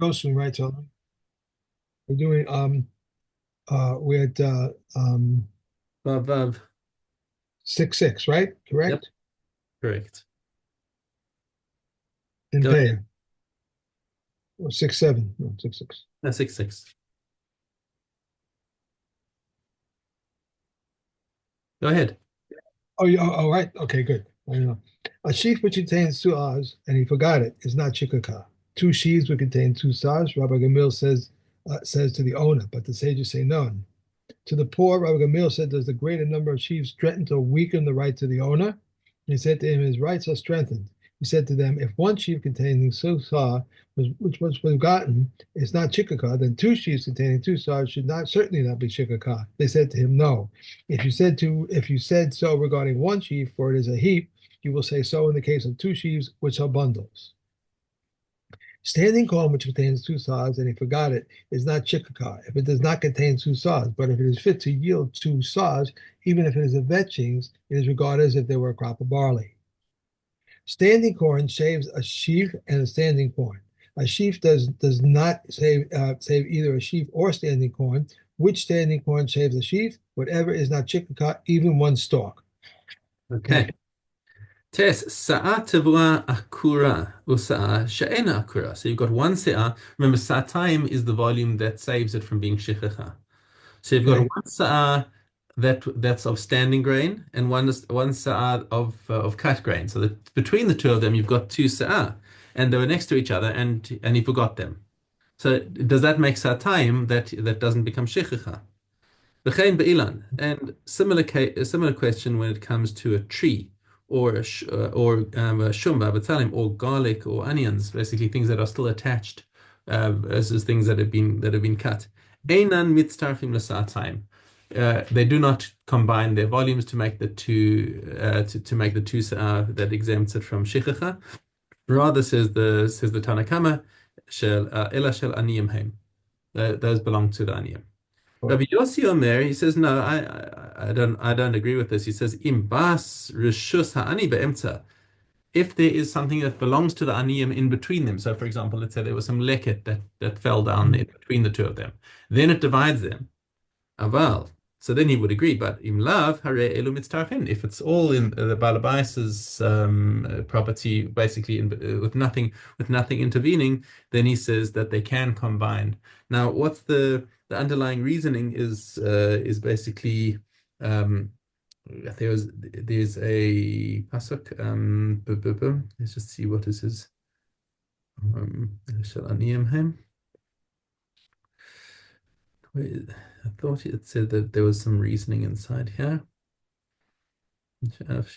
go soon, right, Tony? We're doing we're at 5, 5. 6-6, right? Yep, Correct? correct. In Go ahead. Peah. Or 6-7. No, 6-6. 6, 6. Go ahead. Oh, yeah, oh, right. Okay, good. I know. A sheaf which contains two R's and he forgot it is not shikaka. Two sheaves would contain two stars. Rabbi Gamil says to the owner, but the sages say no. To the poor, Rabbi Gamil said, does the greater number of sheaves threaten to weaken the rights of the owner? He said to him, his rights are strengthened. He said to them, if one sheaf containing susah, which was forgotten, is not shikaka, then two sheaves containing two stars should not certainly not be shikaka. They said to him, no. If you said so regarding one sheaf, for it is a heap, you will say so in the case of two sheaves, which are bundles. Standing corn, which contains two saws, and he forgot it, is not chikakah if it does not contain two saws. But if it is fit to yield two saws, even if it is a vetchings, it is regarded as if there were a crop of barley. Standing corn shaves a sheaf and a standing corn. A sheaf does not save either a sheaf or standing corn. Which standing corn shaves a sheaf? Whatever is not chikakah, even one stalk. Okay. Ten. Tes sa'a tavua akura usa'a she'ena akura. So you've got one sa'a. Remember, sa'atayim is the volume that saves it from being shechicha. So you've got Okay. one sa'a that's of standing grain and one sa'a of cut grain. So that between the two of them, you've got two sa'a, and they were next to each other, and he forgot them. So does that make sa'atayim that doesn't become shechicha? V'chein be'ilan. And a similar question when it comes to a tree or a shumba, b'tzalim, or garlic or onions, basically things that are still attached versus things that have been cut. Einan mitztarfim l'sa'atayim. They do not combine their volumes to make the two that exempts it from shichacha. Rather, says the Tanakama, shel ela shel aniyim heim. Those belong to the aniyim. Rabbi Yossi on there, he says, no, I don't agree with this. He says, im bas rishus ha'ani be'emtza. If there is something that belongs to the aniyim in between them, so for example, let's say there was some leket that fell down in between the two of them, then it divides them. Aval. So then he would agree, but im lav hare elu mitztarfin. If it's all in the Balabaisa's property, basically with nothing intervening, then he says that they can combine. Now, what's the underlying reasoning is basically there's a pasuk. Let's just see what this is. Shall aniyim him. Wait, I thought it said that there was some reasoning inside here. It says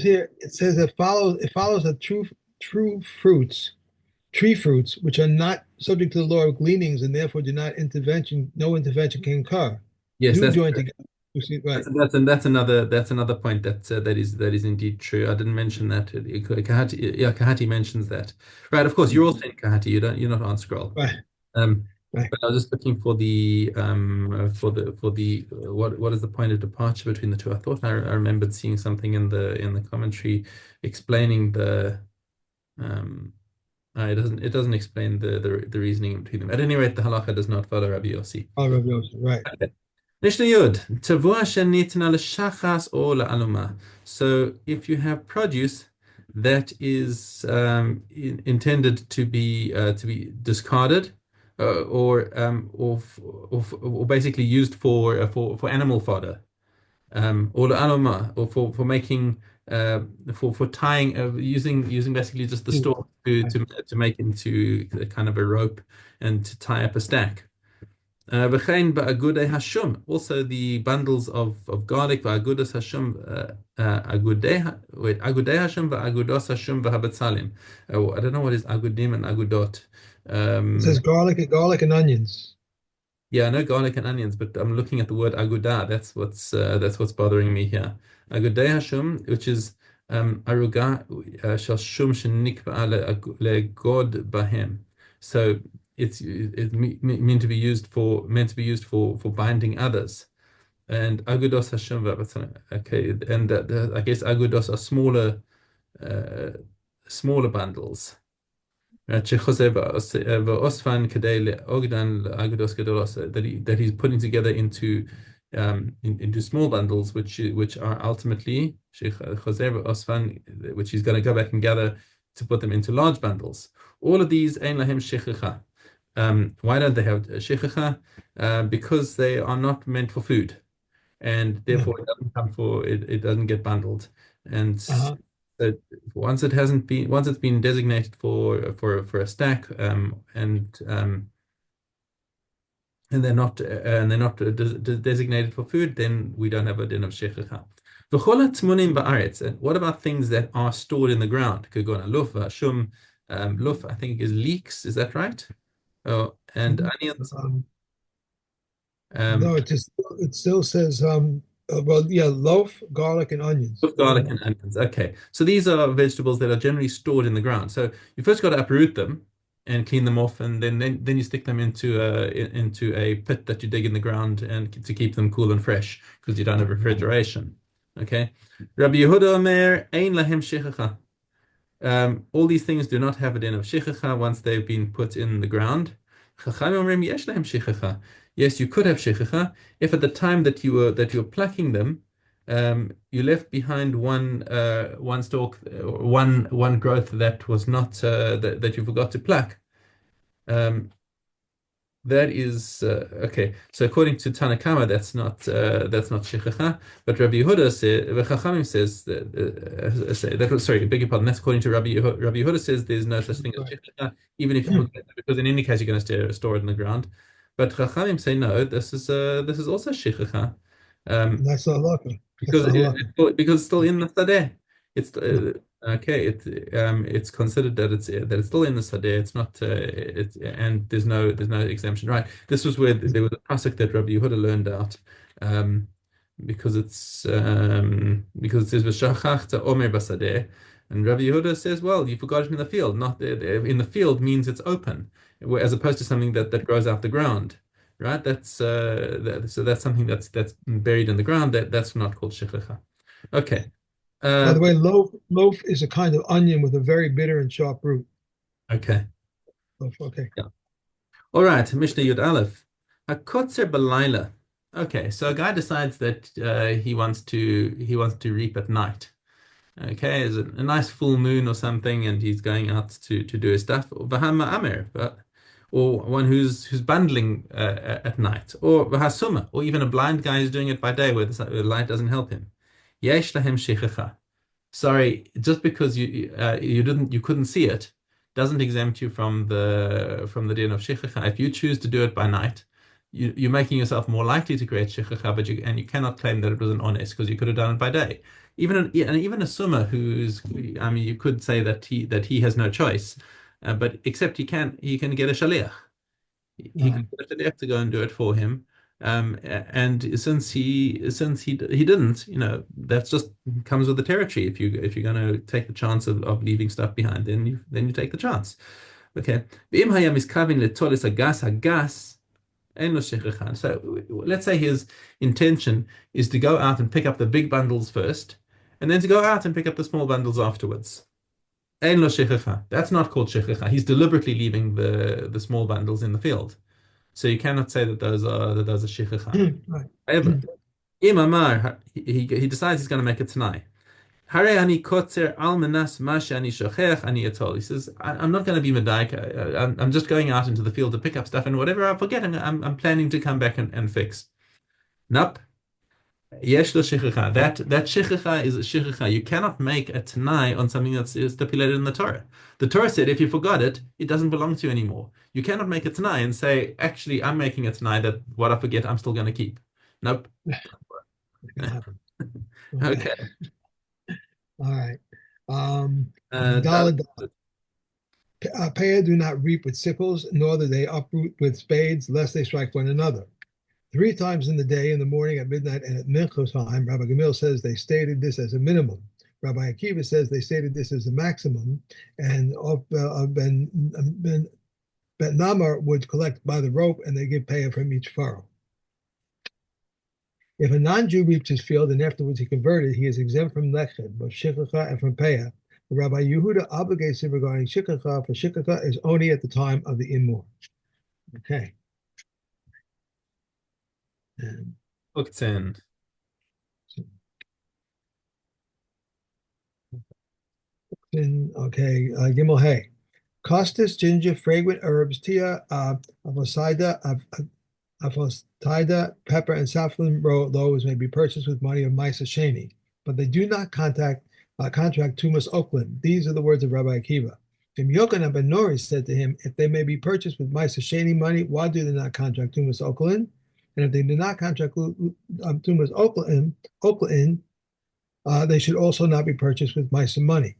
here, it says it follows the true fruits, tree fruits, which are not subject to the law of gleanings and therefore no intervention can occur. Yes, Do that's join correct. together. You see, right. That's another point that is indeed true. I didn't mention that. Kahati, yeah, Kahati mentions that. Right, of course, you're also in Kahati. You're not on scroll. Right. Um, Right. but I was just looking for the what is the point of departure between the two? I thought I remembered seeing something in the commentary explaining the it doesn't explain the reasoning between them. At any rate, the halacha does not follow Rabbi Yossi. All Rav Yosef, right. Mishnah Yud, tavua shenitna l'shachas or la'aluma. So if you have produce that is intended to be discarded or basically used for animal fodder, or la'aluma, or for making for tying using basically just the Two. stalk to Right. to to make into a kind of a rope and to tie up a stack. V'chein ba'agudei hashum. Also the bundles of garlic v'agudos hashum agudei hashum v'agudos hashum v'habetzalim. I don't know what is agudim and agudot. It says Um, garlic and onions. yeah, I know garlic and onions, but I'm looking at the word aguda. That's what's bothering me here. Agudei hashum, which is aruga shel shum shenikba legod bahem. So it's meant to be used for binding others. and agudos Hashem v'abatzana. Okay, and I guess agudos are smaller bundles. שחוזר ואוספן כדי לאוגדן לאגודות גדולות, that he's putting together into small bundles, which are ultimately שחוזר ואוספן, which he's going to go back and gather to put them into large bundles. All of these אין להם שכחה. Why don't they have shikha? Because they are not meant for food, and No. therefore it doesn't come for it doesn't get bundled. And Uh-huh. so once it's been designated for a stack, and they're not designated for food, then we don't have a din of shikha. And what about things that are stored in the ground? Kagona luf, shum, luf, I think is leeks. Is that right? Oh, and onions. Um, Um, no, it still says well, yeah, loaf, garlic, and onions. With garlic and onions. Okay. So these are vegetables that are generally stored in the ground. So you first got to uproot them and clean them off, and then you stick them into a pit that you dig in the ground and to keep them cool and fresh because you don't have refrigeration. Okay. Rabbi Yehuda Omer, Ein lahem shechacha. All these things do not have a din of shechacha once they've been put in the ground. Chachamim omrim yesh lahem shechacha. Yes, you could have shechacha if at the time that you were plucking them, you left behind one stalk, one growth that was not that you forgot to pluck. Um, that is okay. So according to Tanakama, that's not shechicha. But Rabbi Yehuda says, Chachamim says say that. Sorry, beg your pardon. That's according to Rabbi Yehuda. Rabbi Yehuda says there's no such thing as Right. shechicha, even if you forget, because in any case you're going to store it in the ground. But Chachamim say no. This is also shechicha. And Um, that's not lucky. That's because not lucky. it's still in the sadeh. It's Yeah. okay. It's considered that it's still in the sadeh. It's not. And there's no exemption. Right. This was where there was a pasuk that Rabbi Yehuda learned out, um, because it says v'shachachta omer basadeh, and Rabbi Yehuda says, well, you forgot it in the field. Not in the field means it's open, as opposed to something that grows out the ground. Right? So that's something that's buried in the ground. That's not called shechicha. Okay. By Uh, the way, loaf is a kind of onion with a very bitter and sharp root. okay. Loaf, okay. Yeah. All right. Mishnah Yud Aleph. Hakotzer belayla. Okay. So a guy decides that he wants to reap at night. Okay, is a nice full moon or something, and he's going out to do his stuff. V'hama Amir, or one who's bundling at night, or v'hasuma, or even a blind guy who's doing it by day where the light doesn't help him. Yesh lahem shechicha. Sorry, just because you couldn't see it doesn't exempt you from the din of shechicha. If you choose to do it by night, you're making yourself more likely to create shechicha, but you cannot claim that it was an honest because you could have done it by day. Even a summer I mean, you could say that he has no choice, but except he can get a shaliach. He Uh, could get a shaliach to go and do it for him. And since he didn't, that's just comes with the territory. If you're going to take the chance of leaving stuff behind, then you take the chance. Okay. V'im hayam miskavin letolis hagas. So let's say his intention is to go out and pick up the big bundles first, and then to go out and pick up the small bundles afterwards. Ein lo shechicha. That's not called shechicha. He's deliberately leaving the small bundles in the field. So you cannot say that those are shechicha. right. However, im amar, he decides he's going to make it tonight. Hare ani kotzer al menas ma she'ani shochech ani atol. He says, I'm not going to be medaik. I'm just going out into the field to pick up stuff, and whatever I forget, I'm planning to come back and fix. Nope. Yesh lo shechicha. That shechicha is a shechicha. You cannot make a tanai on something that's stipulated in the Torah. The Torah said if you forgot it, it doesn't belong to you anymore. You cannot make a tanai and say, actually, I'm making a tanai that what I forget, I'm still going to keep. Nope. It's gonna happen. Okay. Okay. All right. That, Daled, Peah do not reap with sickles, nor do they uproot with spades, lest they strike one another. 3 times in the day, in the morning, at midnight, and at mincha time, Rabbi Gamil says they stated this as a minimum. Rabbi Akiva says they stated this as a maximum, and Ben Namar would collect by the rope, and they give Peah from each furrow. If a non-Jew reaps his field and afterwards he converted, he is exempt from lechem, both shikacha and from peah. Rabbi Yehuda obligates him regarding shikacha, for shikacha is only at the time of the imur. Okay. And, Book 10. okay, Gimel Hay. Costus, ginger, fragrant herbs, tia, avosida, avosida, pepper, and saffron loaves may be purchased with money of Maisa Sheni, but they do not contract Tumas Oakland. These are the words of Rabbi Akiva. And Yochanan ben Nori said to him, if they may be purchased with Maisa Sheni money, why do they not contract Tumas Oakland? And if they do not contract Tumas Oakland, they should also not be purchased with Maisa money.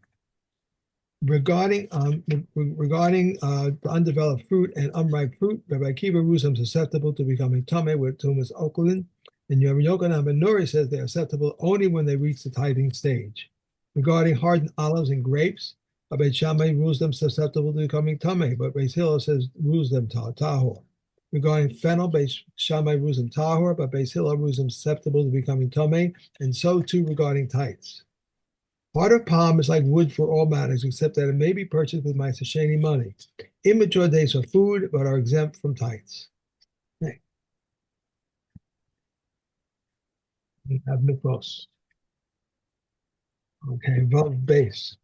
Regarding the undeveloped fruit and unripe fruit, Rabbi Akiva rules them susceptible to becoming tamei with tumas okulin, and Rabbi Yochanan ben Nuri says they are susceptible only when they reach the tithing stage. Regarding hardened olives and grapes, Rabbi Shammai rules them susceptible to becoming tamei, but Beis Hillel says rules them tahor. Regarding fennel, Beis Shammai rules them tahor, but Beis Hillel rules them susceptible to becoming tamei, and so too regarding tithes. Part of palm is like wood for all matters, except that it may be purchased with my sasheni money. Immature days are food, but are exempt from tithes. Okay. We have mikvos. Okay, vav base.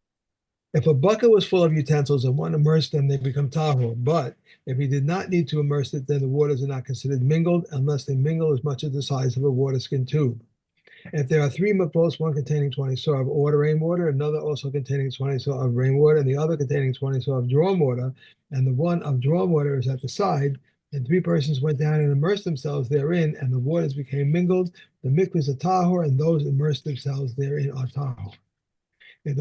If a bucket was full of utensils and one immersed them, they become tahor. But if he did not need to immerse it, then the waters are not considered mingled unless they mingle as much as the size of a water skin tube. If there are three mikvos, one containing 20 saw of rainwater, another also containing 20 saw of rainwater, and the other containing 20 saw of drawn water, and the one of drawn water is at the side, and three persons went down and immersed themselves therein, and the waters became mingled, the mikvahs are tahor, and those immersed themselves therein are tahor. If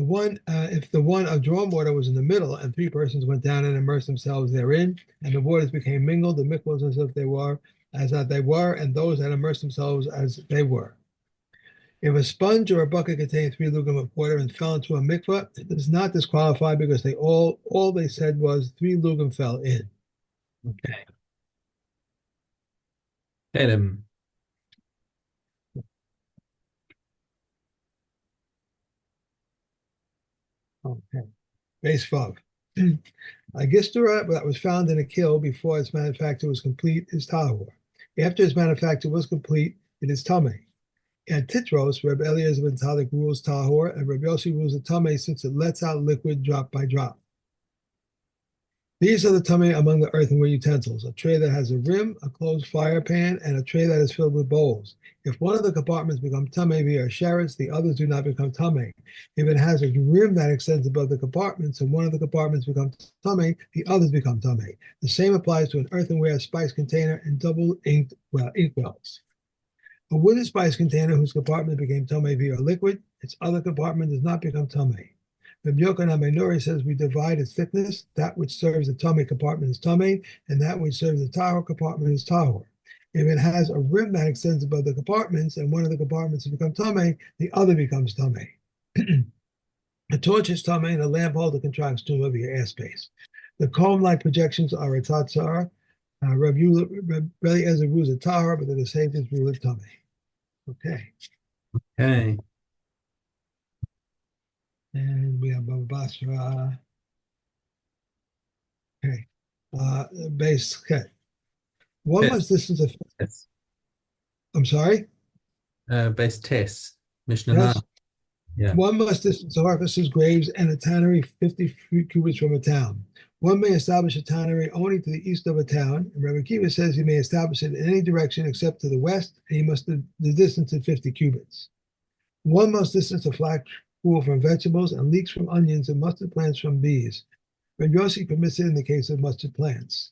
the one of drawn water was in the middle, and three persons went down and immersed themselves therein, and the waters became mingled, the mikvahs as if they were, as that they were, and those that immersed themselves as they were. If a sponge or a bucket contained 3 lugim of water and fell into a mikvah, it does not disqualify because they all they said was 3 lugim fell in. Okay. Elim. Okay. Base vav. A gistura that was found in a kill before its manufacture was complete is tahor. After its manufacture was complete, it is tamei. At Titros, Reb Eliezer ben Talik rules tahor, and Reb Yossi rules the tamei since it lets out liquid drop by drop. These are the tamei among the earthenware utensils: a tray that has a rim, a closed fire pan, and a tray that is filled with bowls. If one of the compartments becomes tamei via sherets, the others do not become tamei. If it has a rim that extends above the compartments and one of the compartments becomes tamei, the others become tamei. The same applies to an earthenware spice container and double ink wells. A wooden spice container whose compartment became tamei via liquid, its other compartment does not become tamei. Rabbi Yochanan ben Nuri says we divide its thickness. That which serves the tamei compartment is tamei, and that which serves the tahor compartment is tahor. If it has a rim that extends above the compartments and one of the compartments has become tamei, the other becomes tamei. A torch is tamei, and a lamp holder contracts tuma via airspace. The comb-like projections are a tatzar. Rabbi Eliezer rules a tahor, but the Sages rule it tamei. Okay. Okay. And we have Baba Basra. Okay. Base ket. One must distance of. Yes. I'm sorry? Base test. Mishna. Yes. Yeah. One must distance officers' graves and a tannery 50 cubits from a town. One may establish a tannery only to the east of a town, and Rabbi Akiva says he may establish it in any direction except to the west, and he must the distance of 50 cubits. One must distance a flat pool from vegetables and leeks from onions and mustard plants from bees. Rabbi Yossi permits it in the case of mustard plants.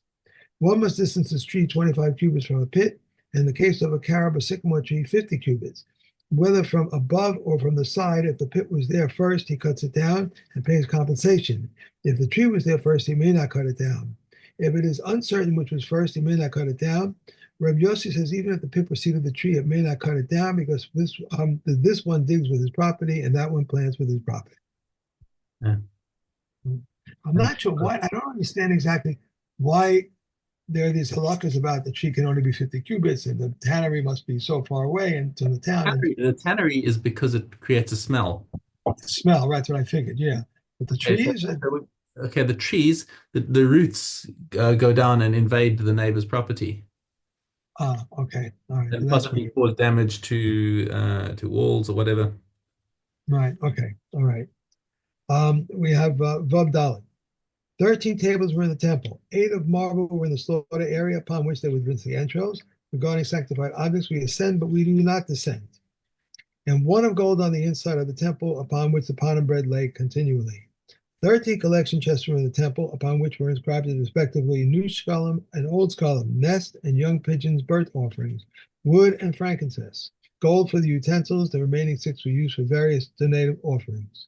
One must distance a tree 25 cubits from a pit, and in the case of a carob or sycamore tree, 50 cubits. Whether from above or from the side, if the pit was there first, he cuts it down and pays compensation. If the tree was there first, he may not cut it down. If it is uncertain which was first, he may not cut it down. Reb Yossi says even if the pit preceded the tree, it may not cut it down because this one digs with his property and that one plants with his property. Yeah. I'm not sure why. I don't understand exactly why there are these halakkas about the tree can only be 50 cubits, and the tannery must be so far away and to the town. And The tannery is because it creates a smell. the smell, right? That's what I figured. Yeah, but the Okay, trees, okay, the trees, the roots go down and invade the neighbor's property okay, all right. So and that's what possibly it. cause damage to walls or whatever. Right. Okay. All right. We have Vav Dalet. 13 tables were in the temple. 8 of marble were in the slaughter area upon which they would rinse the entrails. Regarding sanctified objects, we ascend, but we do not descend. And 1 of gold on the inside of the temple, upon which the pot and bread lay continually. 13 collection chests were in the temple, upon which were inscribed respectively new scullum and old scullum, nest and young pigeons, burnt offerings, wood and frankincense, gold for the utensils. The remaining 6 were used for various donative offerings.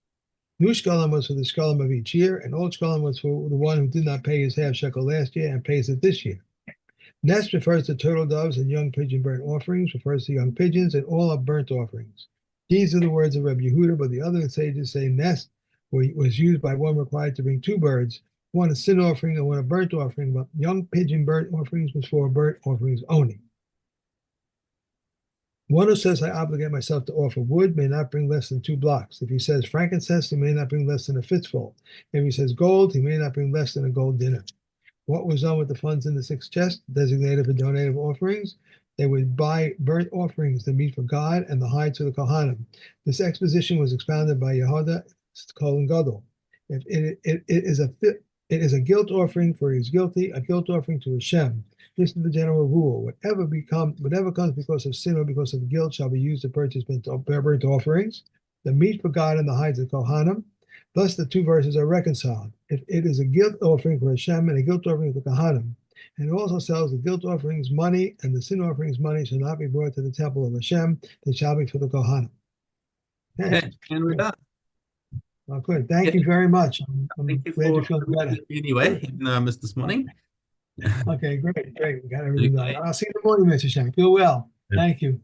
New Scullum was for the Scullum of each year, and Old Scullum was for the one who did not pay his half shekel last year and pays it this year. Nest refers to turtle doves, and young pigeon burnt offerings refers to young pigeons, and all are burnt offerings. These are the words of Rabbi Yehuda, but the other sages say nest was used by one required to bring 2 birds, one a sin offering and one a burnt offering, but young pigeon burnt offerings was for burnt offerings only. One who says, I obligate myself to offer wood may not bring less than 2 blocks. If he says frankincense, he may not bring less than a fistful. If he says gold, he may not bring less than a gold dinner. What was done with the funds in the 6 chests, designated for donative offerings? They would buy burnt offerings, the meat for God, and the hides for the Kohanim. This exposition was expounded by Yehuda Kohen Gadol. If it is a guilt offering for he is guilty, a guilt offering to Hashem. This is the general rule. Whatever comes because of sin or because of guilt shall be used to purchase burnt offerings, the meat for God and the hides of Kohanim. Thus the 2 verses are reconciled. If it is a guilt offering for Hashem and a guilt offering for Kohanim, and it also sells the guilt offerings money and the sin offerings money shall not be brought to the temple of Hashem, they shall be for the Kohanim. Okay, Okay, and we're good. done. Well, good. Thank Okay, you very much. I'm thank you glad you're for feeling better. anyway, even though I missed this morning. Okay, great, great. We got everything done. Okay. I'll see you in the morning, Mr. Shank. Feel well. Thank you.